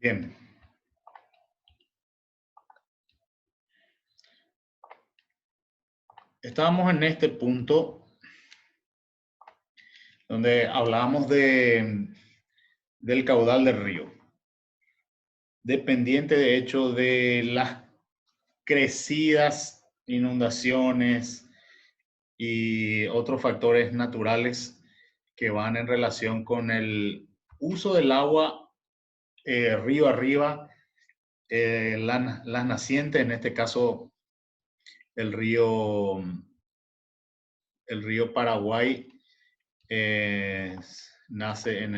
Bien, estábamos en este punto donde hablábamos del caudal del río, dependiente de hecho de las crecidas, inundaciones y otros factores naturales que van en relación con el uso del agua río arriba, las nacientes, en este caso el río, el río Paraguay nace en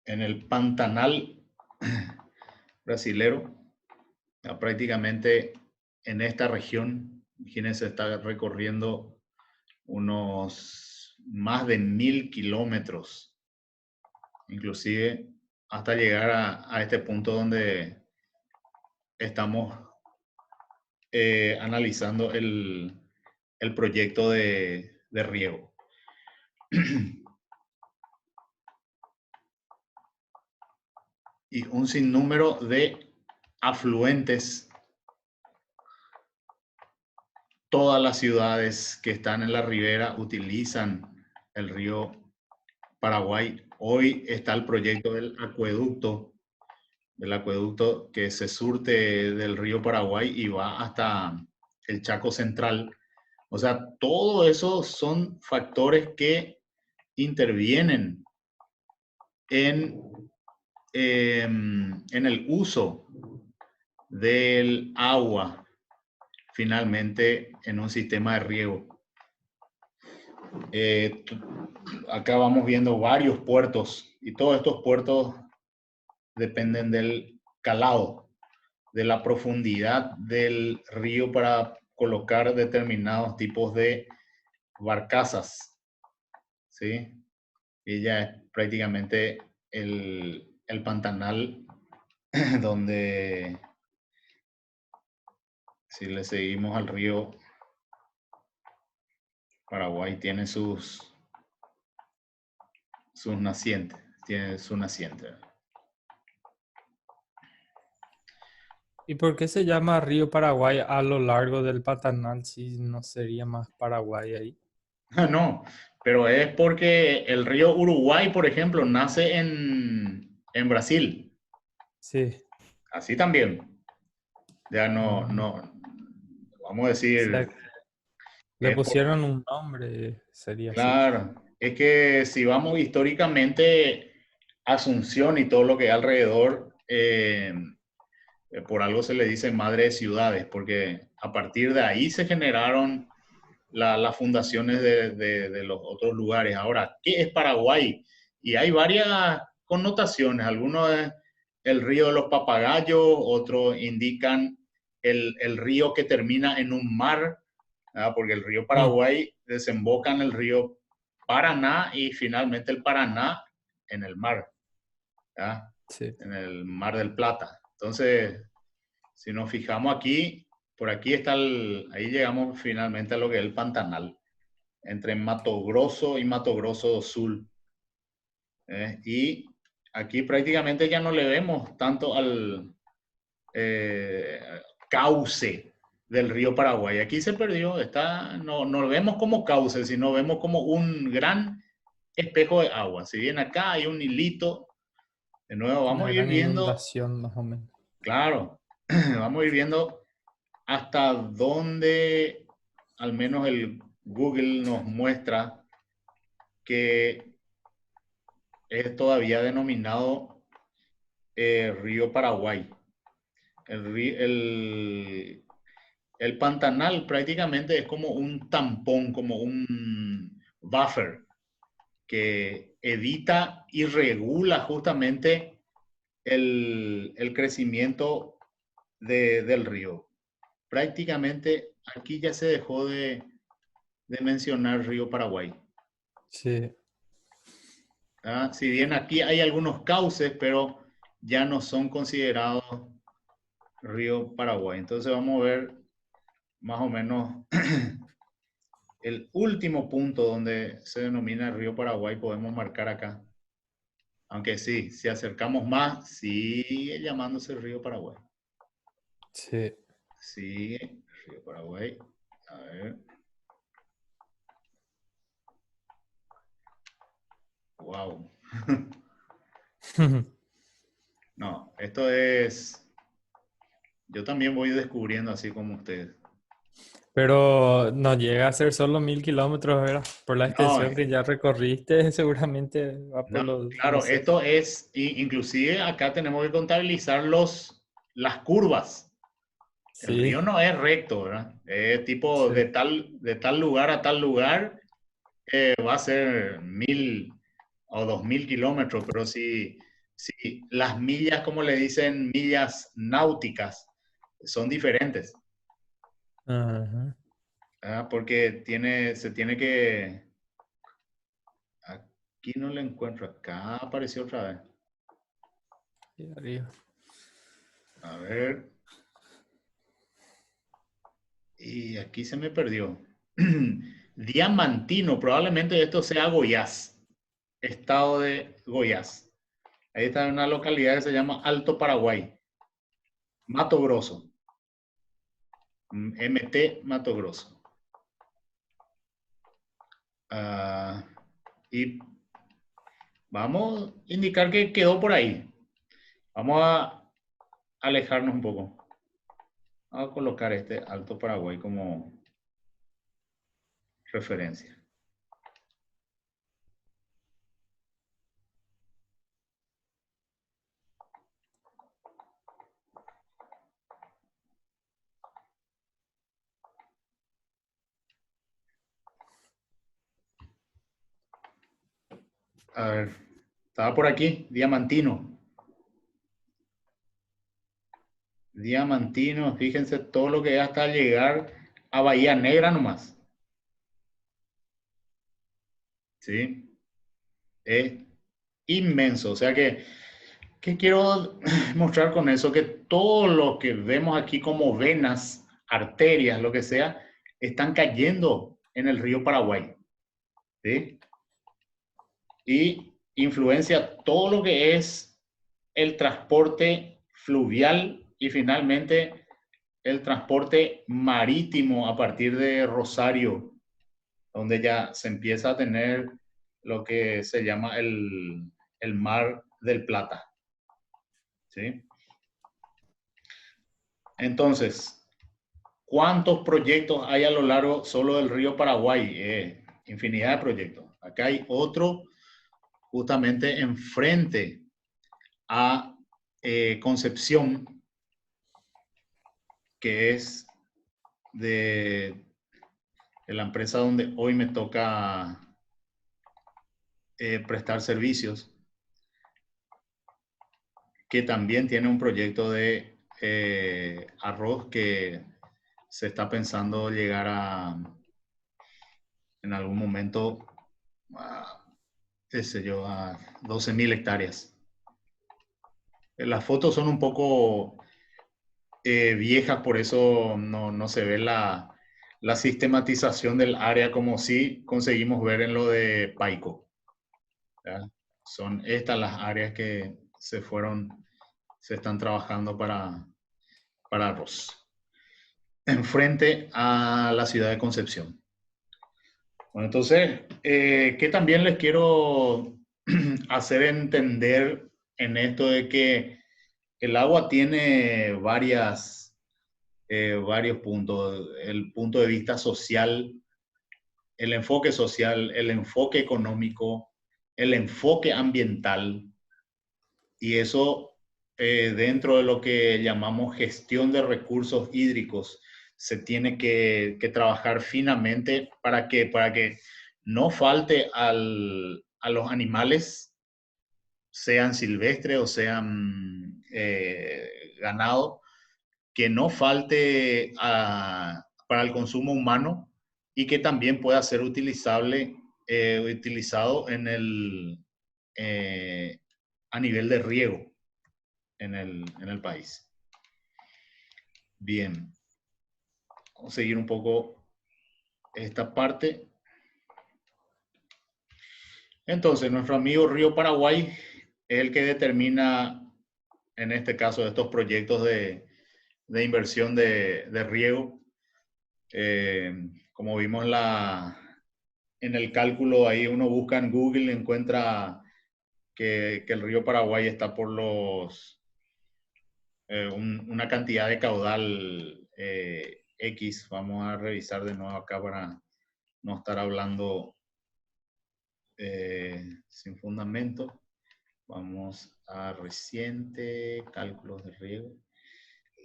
el Pantanal brasilero, prácticamente en esta región. Imagínense, está recorriendo unos más de 1000 kilómetros, inclusive hasta llegar a este punto donde estamos analizando el proyecto de riego. Y un sinnúmero de afluentes. Todas las ciudades que están en la ribera utilizan el río Paraguay. Hoy está el proyecto del acueducto que se surte del río Paraguay y va hasta el Chaco Central. O sea, todo eso son factores que intervienen en el uso del agua finalmente en un sistema de riego. Acá vamos viendo varios puertos y todos estos puertos dependen del calado, de la profundidad del río para colocar determinados tipos de barcazas, ¿sí? Y ya es prácticamente el Pantanal donde, si le seguimos al río Paraguay, tiene sus nacientes, tiene su naciente. ¿Y por qué se llama Río Paraguay a lo largo del Pantanal si no sería más Paraguay ahí? No, pero es porque el río Uruguay, por ejemplo, nace en Brasil. Sí. Así también. Ya Mm, vamos a o sea, decir, que le es por, pusieron un nombre, sería así. claro, es que si vamos históricamente, Asunción y todo lo que hay alrededor, por algo se le dice madre de ciudades, porque a partir de ahí se generaron las fundaciones de los otros lugares. Ahora, ¿qué es Paraguay? Y hay varias connotaciones. Algunos es el río de los papagayos, otros indican el río que termina en un mar, ¿verdad? Porque el río Mm, Paraguay desemboca en el río Paraná y finalmente el Paraná en el mar, ¿verdad? sí. En el mar del Plata. Entonces, si nos fijamos aquí, por aquí está ahí llegamos finalmente a lo que es el Pantanal, entre Mato Grosso y Mato Grosso do Sul. Y aquí prácticamente ya no le vemos tanto al eh, cauce del río Paraguay. Aquí se perdió, no lo vemos como cauce, sino vemos como un gran espejo de agua. Si bien acá hay un hilito, de nuevo Una vamos a ir gran viendo, inundación más o menos. claro, vamos a ir viendo hasta dónde al menos el Google nos muestra que es todavía denominado río Paraguay. El Pantanal prácticamente es como un tampón, como un buffer que evita y regula justamente el crecimiento del río. Prácticamente aquí ya se dejó de mencionar río Paraguay. Sí. ¿Ah? Si bien aquí hay algunos cauces, pero ya no son considerados río Paraguay. Entonces vamos a ver más o menos El último punto donde se denomina el río Paraguay podemos marcar acá. Aunque sí, si acercamos más, sigue llamándose el río Paraguay. Sí. Sigue, río Paraguay. A ver. Wow. No, esto es... Yo también voy descubriendo así como ustedes. Pero no llega a ser solo 1000 kilómetros, ¿verdad? Por la No, extensión que ya recorriste, seguramente va no, por los, no claro, sé. esto es, inclusive acá tenemos que contabilizar las curvas. El río Sí, no es recto, ¿verdad? Es tipo sí. de tal lugar a tal lugar, va a ser 1000 o 2000 kilómetros, pero si las millas, como le dicen, millas náuticas, son diferentes, Ajá. ¿verdad? Porque se tiene que, aquí no le encuentro, acá apareció otra vez. Y arriba. A ver, y aquí se me perdió. Diamantino, probablemente esto sea Goiás, estado de Goiás. Ahí está una localidad que se llama Alto Paraguay, Mato Grosso, MT Mato Grosso. Y vamos a indicar que quedó por ahí. Vamos a alejarnos un poco. Vamos a colocar este Alto Paraguay como referencia. A ver, estaba por aquí, Diamantino. Diamantino, fíjense todo lo que es hasta llegar a Bahía Negra nomás. ¿Sí? Es inmenso. O sea que, ¿qué quiero mostrar con eso? Que todo lo que vemos aquí como venas, arterias, lo que sea, están cayendo en el río Paraguay. ¿Sí? Y influencia todo lo que es el transporte fluvial y finalmente el transporte marítimo a partir de Rosario, donde ya se empieza a tener lo que se llama el Mar del Plata. ¿Sí? Entonces, ¿cuántos proyectos hay a lo largo solo del río Paraguay? Infinidad de proyectos. Acá hay otro justamente enfrente a Concepción, que es de la empresa donde hoy me toca prestar servicios, que también tiene un proyecto de arroz que se está pensando llegar en algún momento, a, qué sé yo, a 12.000 hectáreas. Las fotos son un poco viejas, por eso no se ve la sistematización del área como si conseguimos ver en lo de Paico. ¿Ya? Son estas las áreas que se están trabajando para arroz. Enfrente a la ciudad de Concepción. Bueno, entonces, ¿qué también les quiero hacer entender en esto de que el agua tiene varios puntos? El punto de vista social, el enfoque económico, el enfoque ambiental, y eso dentro de lo que llamamos gestión de recursos hídricos se tiene que trabajar finamente para que no falte a los animales, sean silvestres o sean ganado, que no falte para el consumo humano y que también pueda ser utilizado eh, a nivel de riego en el país. Bien, vamos a seguir un poco esta parte. Entonces, nuestro amigo Río Paraguay es el que determina, en este caso, estos proyectos de inversión de riego. Como vimos en el cálculo, ahí uno busca en Google y encuentra que el río Paraguay está por una cantidad de caudal X. Vamos a revisar de nuevo acá para no estar hablando sin fundamento. Vamos a reciente, cálculos de riego.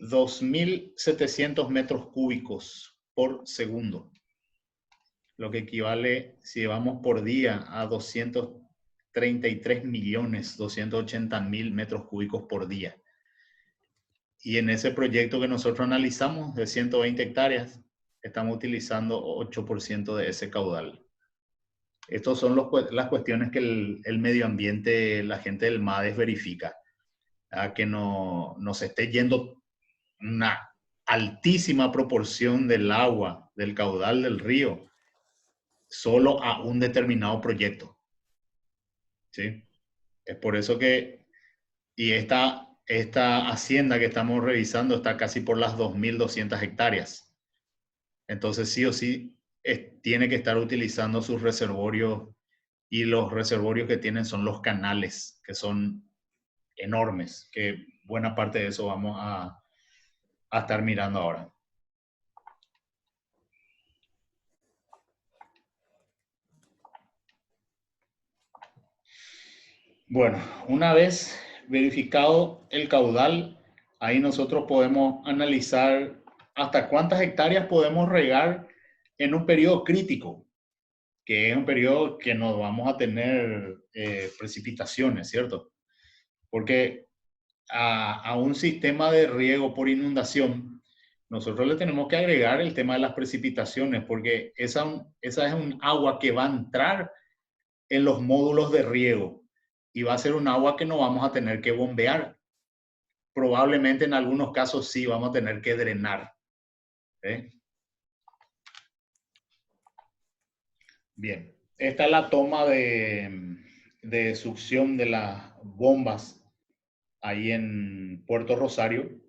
2.700 metros cúbicos por segundo. Lo que equivale, si vamos por día, a 233.280.000 metros cúbicos por día. Y en ese proyecto que nosotros analizamos, de 120 hectáreas, estamos utilizando 8% de ese caudal. Estas son las cuestiones que el medio ambiente, la gente del MADES verifica. A que no se esté yendo una altísima proporción del agua, del caudal del río, solo a un determinado proyecto. ¿Sí? Es por eso que, y esta hacienda que estamos revisando está casi por las 2.200 hectáreas. Entonces, sí o sí, tiene que estar utilizando sus reservorios, y los reservorios que tienen son los canales, que son enormes, que buena parte de eso vamos a estar mirando ahora. Bueno, una vez verificado el caudal, ahí nosotros podemos analizar hasta cuántas hectáreas podemos regar en un periodo crítico, que es un periodo que no vamos a tener precipitaciones, ¿cierto? Porque a un sistema de riego por inundación, nosotros le tenemos que agregar el tema de las precipitaciones, porque esa es un agua que va a entrar en los módulos de riego y va a ser un agua que no vamos a tener que bombear. Probablemente en algunos casos sí vamos a tener que drenar. Bien, esta es la toma de succión de las bombas ahí en Puerto Rosario.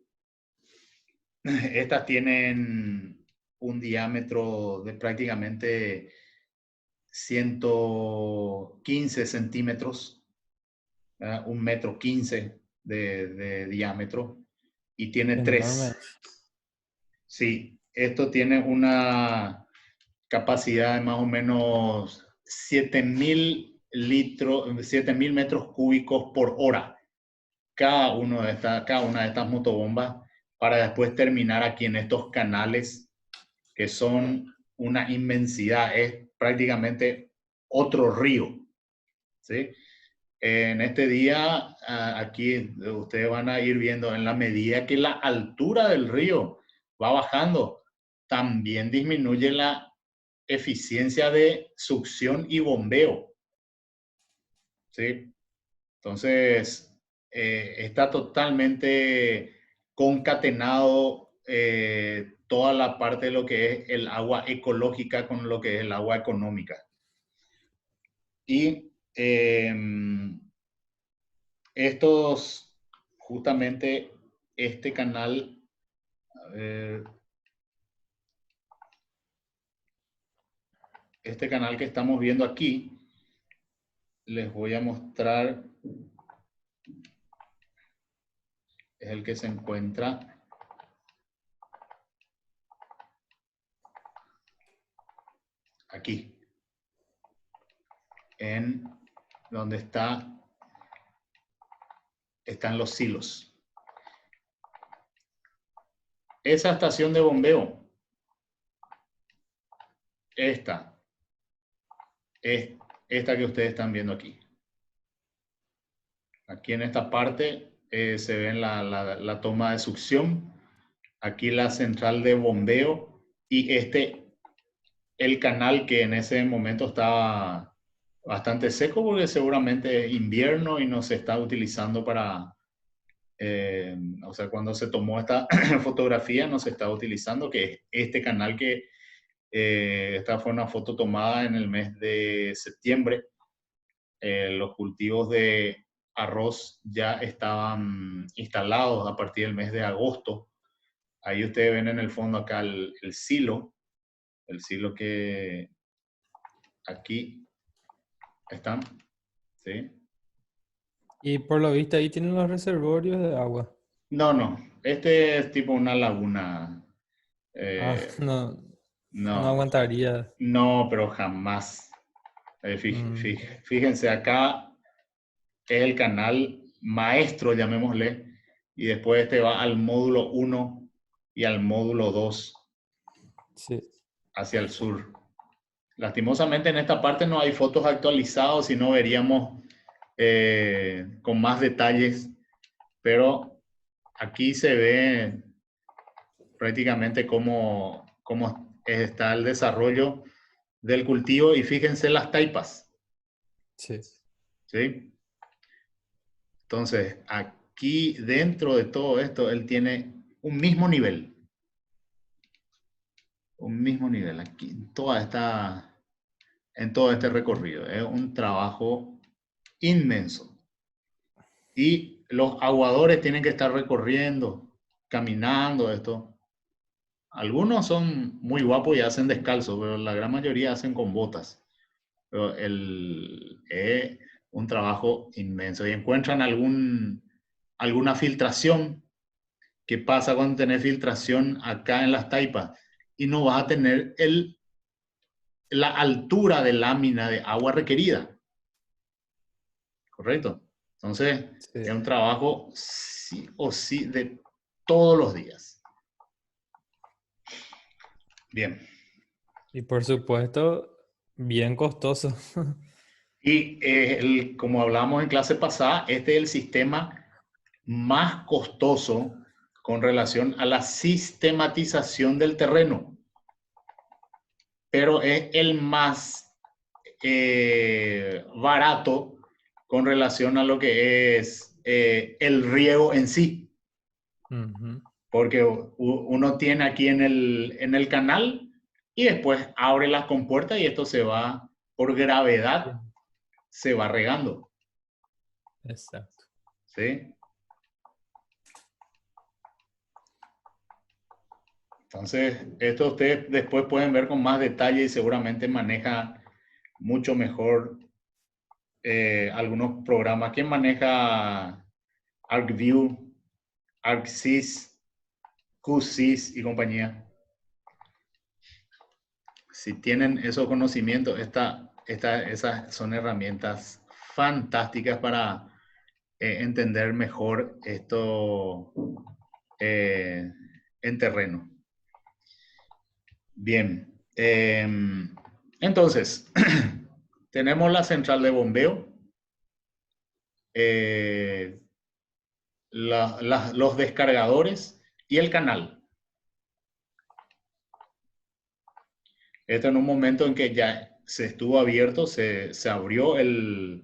Estas tienen un diámetro de prácticamente 115 centímetros, 1,15 m de diámetro, y tiene Enorme. Sí, esto tiene una capacidad de más o menos 7.000 metros cúbicos por hora. Cada una de estas motobombas, para después terminar aquí en estos canales que son una inmensidad, es prácticamente otro río, ¿sí? En este día, aquí ustedes van a ir viendo, en la medida que la altura del río va bajando, también disminuye la eficiencia de succión y bombeo, ¿sí? Entonces, está totalmente concatenado toda la parte de lo que es el agua ecológica con lo que es el agua económica. Y justamente este canal, a ver, este canal que estamos viendo aquí, les voy a mostrar, es el que se encuentra aquí, en donde están los silos. Esa estación de bombeo, esta es esta que ustedes están viendo aquí. Aquí en esta parte se ve la toma de succión. Aquí la central de bombeo y el canal que en ese momento estaba bastante seco porque seguramente es invierno y no se está utilizando para, o sea, cuando se tomó esta fotografía no se está utilizando, que es este canal que Esta fue una foto tomada en el mes de septiembre. Los cultivos de arroz ya estaban instalados a partir del mes de agosto. Ahí ustedes ven en el fondo acá el silo que aquí están, ¿sí? Y por lo visto ahí tienen los reservorios de agua. No, este es tipo una laguna. Ah, eh, no, no no, aguantaría. no, pero jamás. Mm, Fíjense, acá es el canal maestro, llamémosle, y después este va al módulo 1 y al módulo 2 sí, hacia el sur. Lastimosamente en esta parte no hay fotos actualizadas, si no veríamos con más detalles, pero aquí se ve prácticamente cómo está el desarrollo del cultivo y fíjense las taipas, sí. ¿sí? Entonces, aquí dentro de todo esto, él tiene un mismo nivel, aquí, en todo este Ujú. recorrido. Es un trabajo inmenso. Y los aguadores tienen que estar recorriendo, caminando esto. Algunos son muy guapos y hacen descalzo, pero la gran mayoría hacen con botas. Pero es un trabajo inmenso. Y encuentran alguna filtración. ¿Qué pasa cuando tenés filtración acá en las taipas? Y no vas a tener la altura de lámina de agua requerida. ¿Correcto? Entonces, es Sí. un trabajo sí o sí de todos los días. Bien. Y por supuesto, bien costoso. Y como hablamos en clase pasada, este es el sistema más costoso con relación a la sistematización del terreno, pero es el más barato con relación a lo que es el riego en sí. Ujú. Porque uno tiene aquí en el canal y después abre las compuertas y esto se va, por gravedad, Bien. se va regando. Exacto. ¿Sí? Entonces, esto ustedes después pueden ver con más detalle y seguramente maneja mucho mejor algunos programas. ¿Quién maneja ArcView, ArcSys, QSys y compañía? Si tienen esos conocimientos, esas son herramientas fantásticas para entender mejor esto en terreno. Bien. Entonces, tenemos la central de bombeo, eh, los descargadores y el canal. Esto en un momento en que ya se estuvo abierto, se abrió el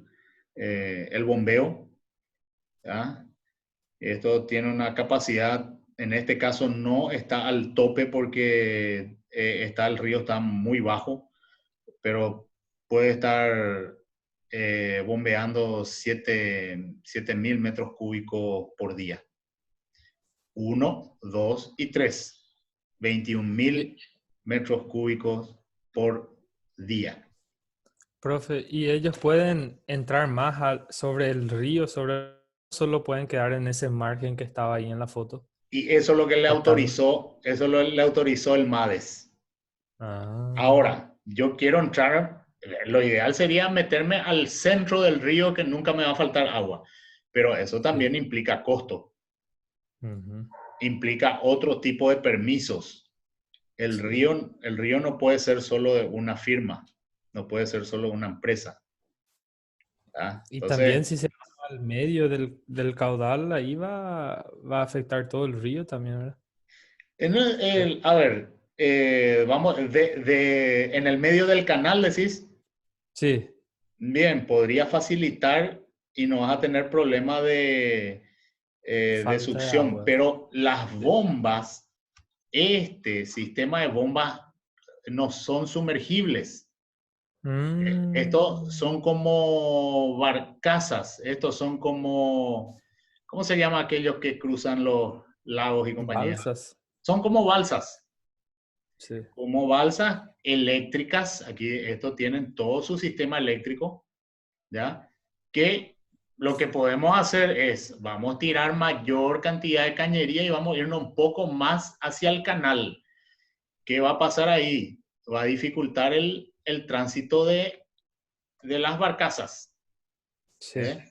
bombeo. ¿Ya? Esto tiene una capacidad, en este caso no está al tope porque el río está muy bajo, pero puede estar bombeando 7.000 metros cúbicos por día. 1, 2 y 3. 21.000 Y, metros cúbicos por día. profe, ¿y ellos pueden entrar más sobre el río, solo pueden quedar en ese margen que estaba ahí en la foto? Y eso es lo que Cortando. le autorizó el MADES. Ah, Ahora, yo quiero entrar, lo ideal sería meterme al centro del río que nunca me va a faltar agua, pero eso sí. también implica costo, Ujú. implica otro tipo de permisos. Sí. El río no puede ser solo de una firma, no puede ser solo una empresa. ¿Ah? Y también Entonces, si se va al medio del caudal, ahí va a afectar todo el río también, ¿verdad? a ver, vamos, en el medio del canal decís, Sí, bien, podría facilitar y no vas a tener problema de falta de succión, agua. pero las Sí. bombas, este sistema de bombas no son sumergibles. Estos Mm, son como barcazas, estos son como, ¿cómo se llama aquellos que cruzan los lagos y compañía? balsas. Son Sí. como balsas eléctricas. Aquí estos tienen todo su sistema eléctrico, ¿ya? Que lo que podemos hacer es, vamos a tirar mayor cantidad de cañería y vamos a irnos un poco más hacia el canal. ¿Qué va a pasar ahí? Va a dificultar el tránsito de las barcazas. Sí. ¿Eh?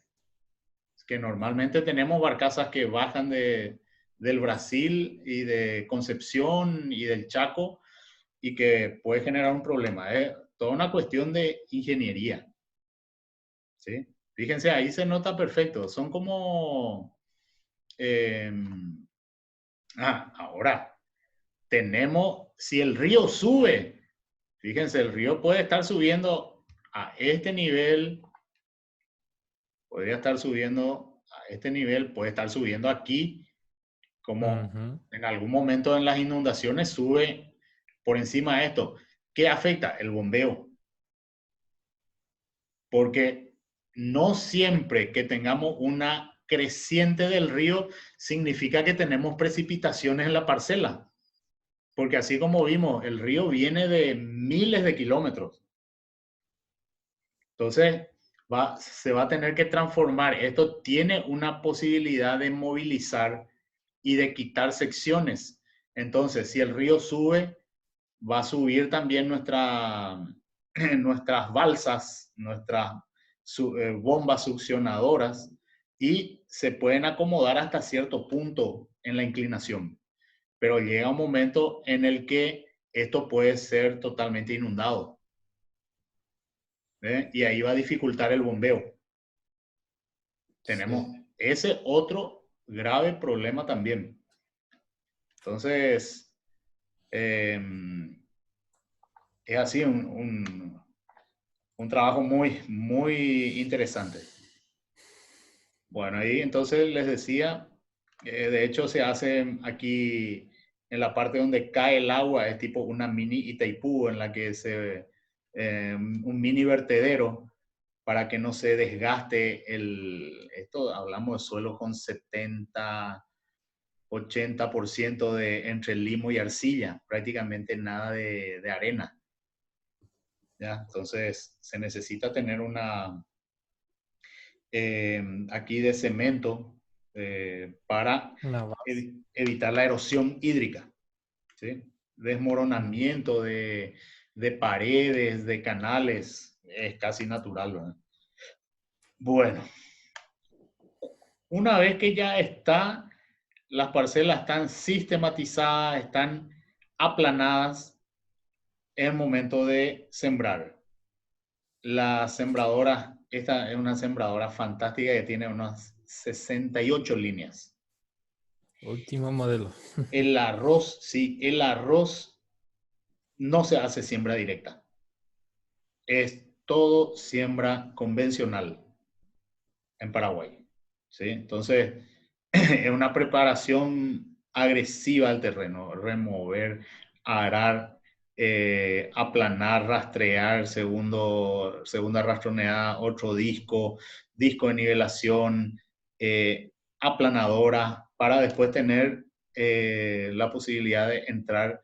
Que normalmente tenemos barcazas que bajan del Brasil y de Concepción y del Chaco y que puede generar un problema. Es toda una cuestión de ingeniería. ¿Sí? Fíjense, ahí se nota perfecto. Son como... eh, ahora, tenemos, si el río sube, fíjense, el río puede estar subiendo a este nivel, podría estar subiendo a este nivel, puede estar subiendo aquí, como Ujú. en algún momento en las inundaciones sube por encima de esto. ¿Qué afecta? El bombeo. Porque no siempre que tengamos una creciente del río significa que tenemos precipitaciones en la parcela. Porque así como vimos, el río viene de miles de kilómetros. Entonces, se va a tener que transformar. Esto tiene una posibilidad de movilizar y de quitar secciones. Entonces, si el río sube, va a subir también nuestras balsas, nuestras bombas succionadoras y se pueden acomodar hasta cierto punto en la inclinación. Pero llega un momento en el que esto puede ser totalmente inundado. ¿Eh? Y ahí va a dificultar el bombeo. Tenemos Sí. ese otro grave problema también. Entonces, eh, es así un trabajo muy, muy interesante. Bueno, ahí entonces les decía, de hecho se hace aquí en la parte donde cae el agua, es tipo una mini Itaipú en la que un mini vertedero para que no se desgaste esto hablamos de suelo con 70-80% entre limo y arcilla, prácticamente nada de arena. ¿Ya? Entonces se necesita tener aquí de cemento para Una base. evitar la erosión hídrica, ¿sí? Desmoronamiento de paredes, de canales, es casi natural, ¿verdad? Bueno, una vez que ya las parcelas están sistematizadas, están aplanadas, es el momento de sembrar. La sembradora, esta es una sembradora fantástica que tiene unas 68 líneas. Último modelo. El arroz, sí, el arroz no se hace siembra directa. Es todo siembra convencional en Paraguay. ¿Sí? Entonces, es una preparación agresiva del terreno, remover, arar, aplanar, rastrear, segunda rastroneada, otro disco de nivelación, aplanadora, para después tener la posibilidad de entrar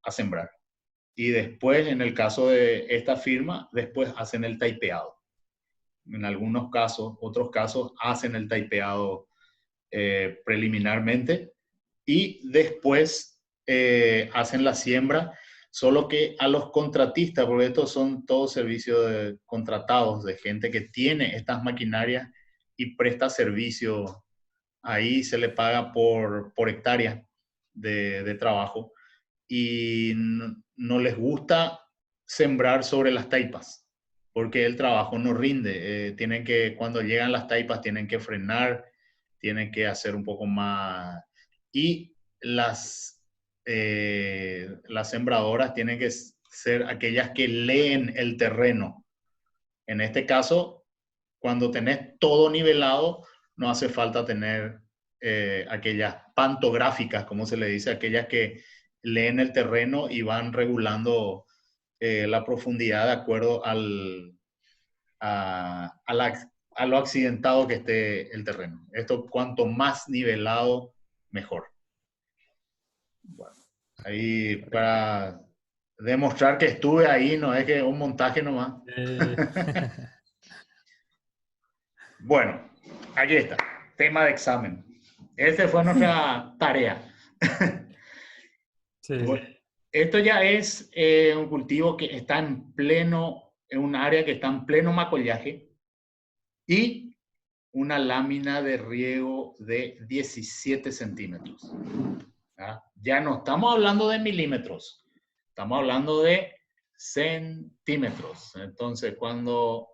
a sembrar. Y después, en el caso de esta firma, después hacen el taipeado. En algunos casos, otros casos, hacen el taipeado preliminarmente y después hacen la siembra, solo que a los contratistas, porque estos son todos servicios contratados de gente que tiene estas maquinarias y presta servicio, ahí se le paga por hectárea de trabajo y no les gusta sembrar sobre las taipas porque el trabajo no rinde. Cuando llegan las taipas, tienen que frenar, tienen que hacer un poco más. Y las sembradoras tienen que ser aquellas que leen el terreno. En este caso, cuando tenés todo nivelado, no hace falta tener aquellas pantográficas, como se le dice, aquellas que leen el terreno y van regulando la profundidad de acuerdo a lo accidentado que esté el terreno. Esto, cuanto más nivelado, mejor. Bueno, ahí para demostrar que estuve ahí, no es que un montaje nomás. Bueno, aquí está, tema de examen. Esta fue nuestra tarea. Sí. Bueno, esto ya es un cultivo que está en pleno, en un área que está en pleno macollaje y una lámina de riego de 17 centímetros. ¿Ah? Ya no estamos hablando de milímetros, estamos hablando de centímetros. Entonces, cuando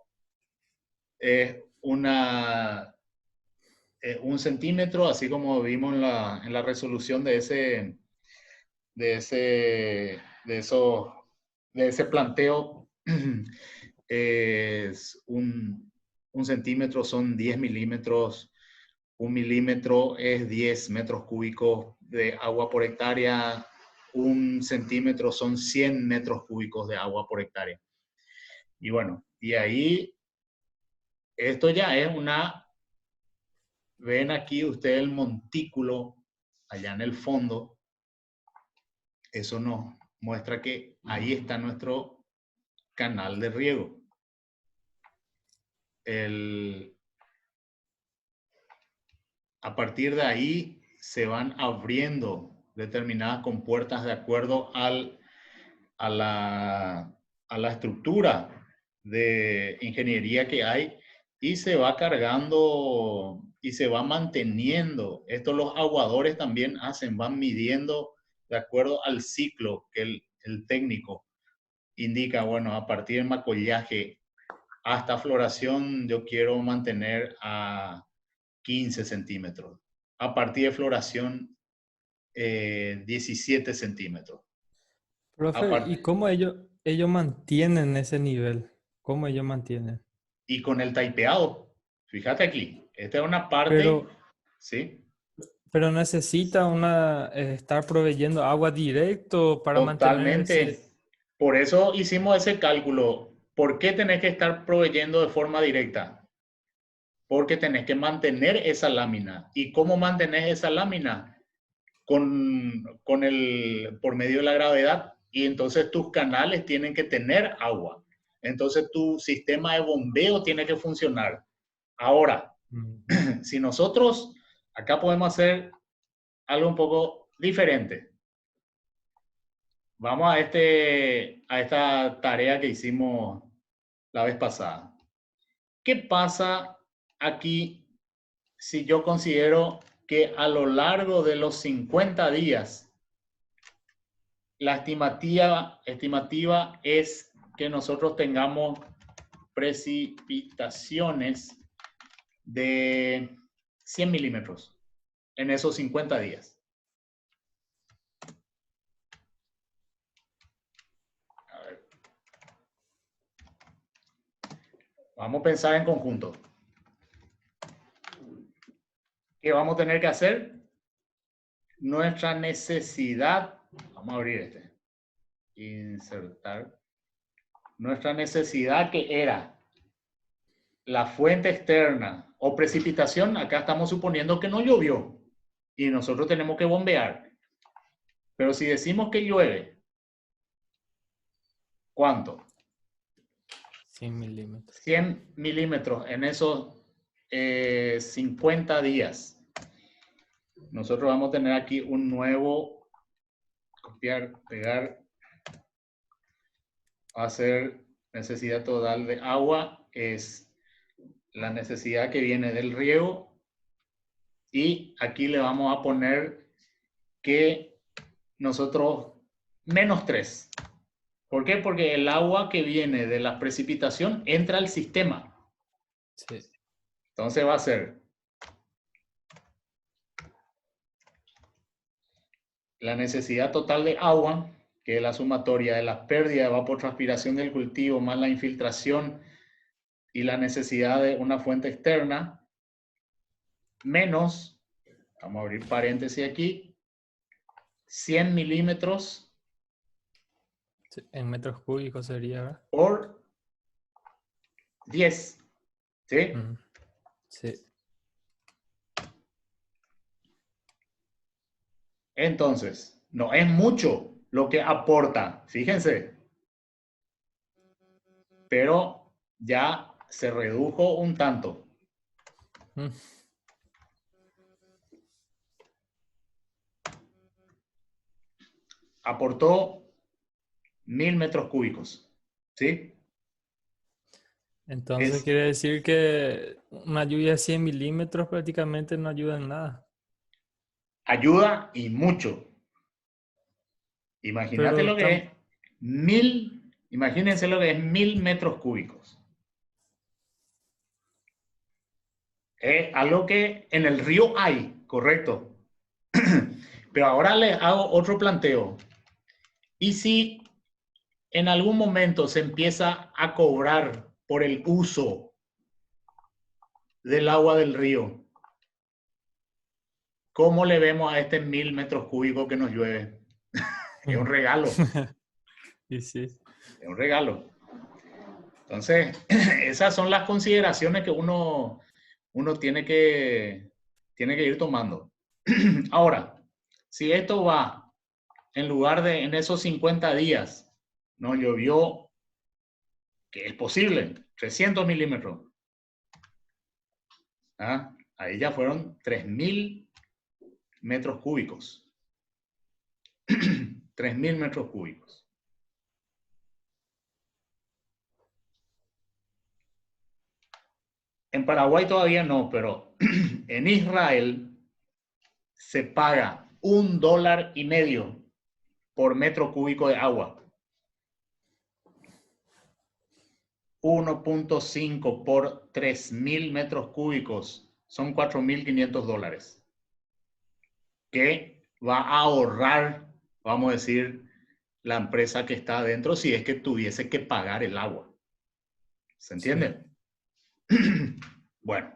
un centímetro, así como vimos en la resolución de ese planteo, es un centímetro son 10 milímetros, un milímetro es 10 metros cúbicos de agua por hectárea, un centímetro son 100 metros cúbicos de agua por hectárea. Y bueno, y ahí, esto ya es ven aquí ustedes el montículo allá en el fondo, eso nos muestra que ahí está nuestro canal de riego. A partir de ahí se van abriendo determinadas compuertas de acuerdo a la estructura de ingeniería que hay y se va cargando y se va manteniendo. Esto los aguadores también hacen, van midiendo de acuerdo al ciclo que el técnico indica. Bueno, a partir del macollaje hasta floración yo quiero mantener a 15 centímetros. A partir de floración, 17 centímetros. Profe, ¿y cómo ellos mantienen ese nivel? ¿Cómo ellos mantienen? Y con el taipeado, fíjate aquí, esta es una parte, Pero, ¿sí? pero necesita estar proveyendo agua directo para mantener ese... Totalmente. Por eso hicimos ese cálculo. ¿Por qué tenés que estar proveyendo de forma directa? Porque tenés que mantener esa lámina. ¿Y cómo mantenés esa lámina? Por medio de la gravedad. Y entonces tus canales tienen que tener agua. Entonces tu sistema de bombeo tiene que funcionar. Ahora, si nosotros acá podemos hacer algo un poco diferente. Vamos a esta tarea que hicimos la vez pasada. ¿Qué pasa aquí si yo considero que a lo largo de los 50 días la estimativa es que nosotros tengamos precipitaciones de 100 milímetros en esos 50 días? A ver. Vamos a pensar en conjunto. ¿Qué vamos a tener que hacer? Nuestra necesidad, vamos a abrir insertar, nuestra necesidad que era la fuente externa o precipitación, acá estamos suponiendo que no llovió y nosotros tenemos que bombear. Pero si decimos que llueve, ¿cuánto? 100 milímetros. 100 milímetros en esos 50 días. Nosotros vamos a tener aquí un nuevo, copiar, pegar, va a ser necesidad total de agua, es la necesidad que viene del riego, y aquí le vamos a poner que nosotros menos 3. ¿Por qué? Porque el agua que viene de la precipitación entra al sistema. Sí. Entonces va a ser la necesidad total de agua, que es la sumatoria de la pérdida de evapotranspiración del cultivo más la infiltración y la necesidad de una fuente externa, menos, vamos a abrir paréntesis aquí, 100 milímetros Sí, en metros cúbicos sería, ¿verdad? por 10. ¿Sí? Ujú. Sí. Entonces, no es mucho lo que aporta, fíjense, pero ya se redujo un tanto. Mm. Aportó 1000 metros cúbicos. ¿Sí? Entonces Es quiere decir que una lluvia de 100 milímetros prácticamente no ayuda en nada. ayuda y mucho. Imagínate Pero lo que es 1000, imagínense lo que es 1000 metros cúbicos. Es algo que en el río hay, correcto. Pero ahora les hago otro planteo. ¿Y si en algún momento se empieza a cobrar por el uso del agua del río? ¿Cómo le vemos a este 1000 metros cúbicos que nos llueve? Es un regalo, Y sí, es un regalo. Entonces, esas son las consideraciones que uno tiene que ir tomando. Ahora, si esto va, en lugar de en esos 50 días, nos llovió, que es posible, 300 milímetros, ¿ah? Ahí ya fueron 3000 metros cúbicos. 3000 metros cúbicos. En Paraguay todavía no, pero en Israel se paga $1.50 por metro cúbico de agua. 1.5 por 3000 metros cúbicos son $4.500 que va a ahorrar, vamos a decir, la empresa que está adentro si es que tuviese que pagar el agua. ¿Se sí. entiende? Bueno,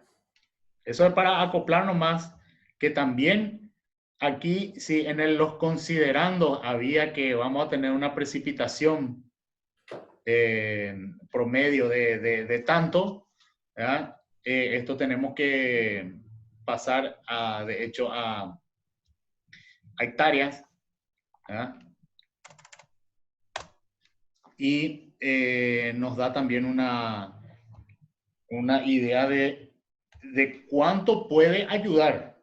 eso es para acoplarnos más, que también aquí, si en los considerandos había que vamos a tener una precipitación promedio de tanto, esto tenemos que pasar, de hecho, a hectáreas, ¿verdad? Y nos da también una idea de cuánto puede ayudar,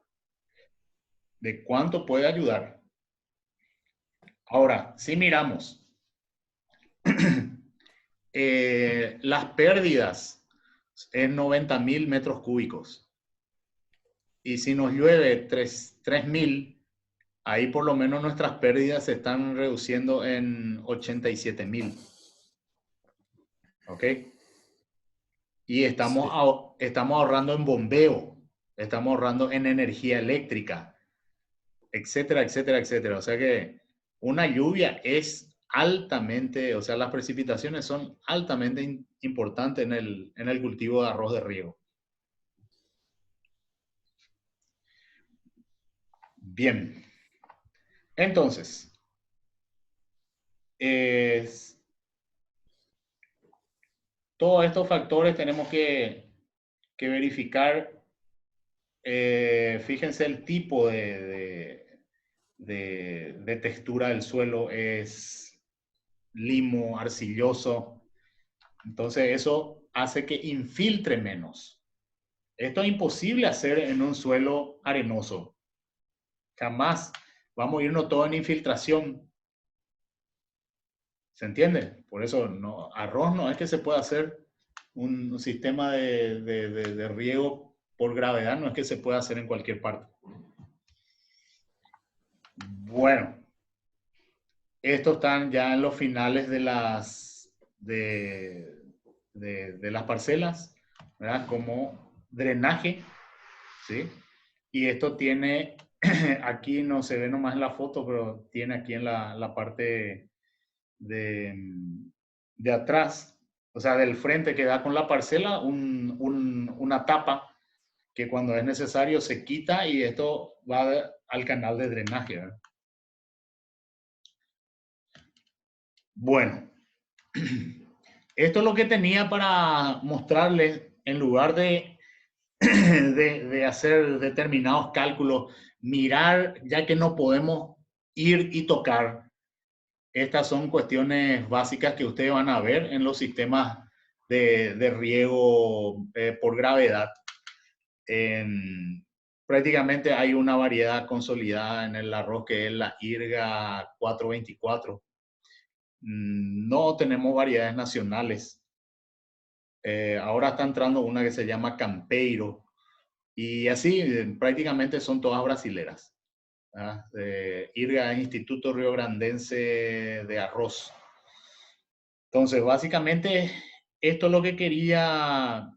de cuánto puede ayudar. Ahora, si miramos las pérdidas en 90.000 metros cúbicos, y si nos llueve 3000, ahí por lo menos nuestras pérdidas se están reduciendo en 87.000. ¿Ok? Y Sí. estamos ahorrando en bombeo, estamos ahorrando en energía eléctrica, etcétera, etcétera, etcétera. O sea que una lluvia es altamente, o sea, las precipitaciones son altamente importantes en el cultivo de arroz de riego. Bien, entonces, todos estos factores tenemos que verificar. Fíjense el tipo de textura del suelo, es limo, arcilloso. Entonces eso hace que infiltre menos. Esto es imposible hacer en un suelo arenoso. Jamás vamos a irnos todo en infiltración. ¿Se entiende? Por eso no, arroz no es que se pueda hacer un sistema de riego por gravedad, no es que se pueda hacer en cualquier parte. Bueno, estos están ya en los finales de las parcelas, ¿verdad? Como drenaje, ¿sí? Y esto tiene, aquí no se ve nomás en la foto, pero tiene aquí en la parte de atrás, o sea, del frente que da con la parcela, una tapa que cuando es necesario se quita y esto va al canal de drenaje, ¿verdad? Bueno, esto es lo que tenía para mostrarles, en lugar de hacer determinados cálculos, mirar, ya que no podemos ir y tocar. Estas son cuestiones básicas que ustedes van a ver en los sistemas de riego por gravedad. Prácticamente hay una variedad consolidada en el arroz que es la IRGA 424. No tenemos variedades nacionales. Ahora está entrando una que se llama Campeiro. Y así prácticamente son todas brasileras. IRGA es Instituto Río Grandense de Arroz. Entonces, básicamente, esto es lo que quería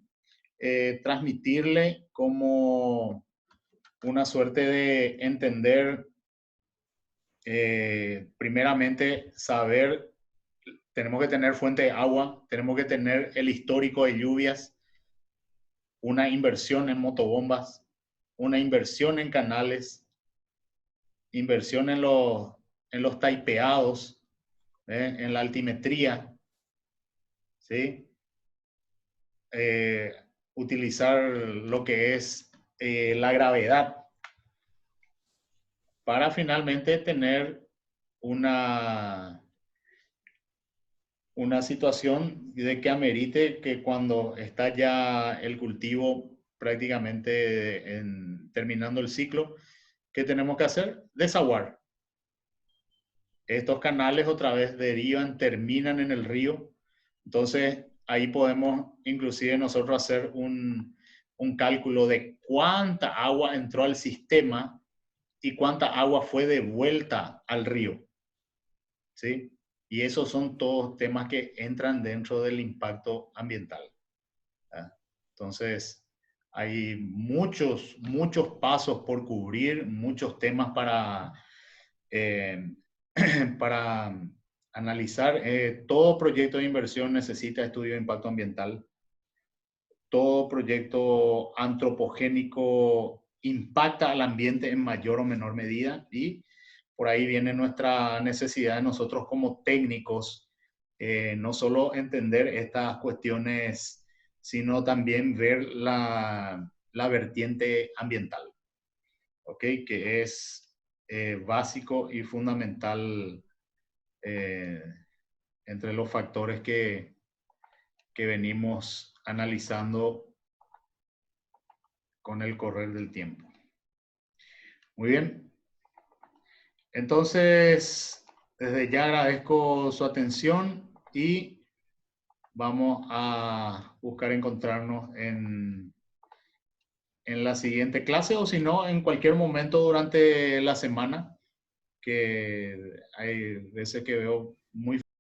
transmitirle como una suerte de entender, primeramente, saber, tenemos que tener fuente de agua, tenemos que tener el histórico de lluvias, una inversión en motobombas, una inversión en canales, inversión en los taipeados, en la altimetría, ¿sí? Utilizar lo que es la gravedad para finalmente tener una situación de que amerite que cuando está ya el cultivo prácticamente terminando el ciclo, ¿qué tenemos que hacer? Desaguar. Estos canales otra vez derivan, terminan en el río. Entonces, ahí podemos inclusive nosotros hacer un cálculo de cuánta agua entró al sistema y cuánta agua fue de vuelta al río. ¿Sí? Y esos son todos temas que entran dentro del impacto ambiental. ¿Ah? Entonces, hay muchos pasos por cubrir, muchos temas para analizar. Todo proyecto de inversión necesita estudio de impacto ambiental. Todo proyecto antropogénico impacta al ambiente en mayor o menor medida, y por ahí viene nuestra necesidad de nosotros como técnicos, no solo entender estas cuestiones, sino también ver la vertiente ambiental, ¿ok? Que es básico y fundamental entre los factores que venimos analizando con el correr del tiempo. Muy bien. Entonces, desde ya agradezco su atención y vamos a buscar encontrarnos en la siguiente clase, o si no, en cualquier momento durante la semana, que hay veces que veo muy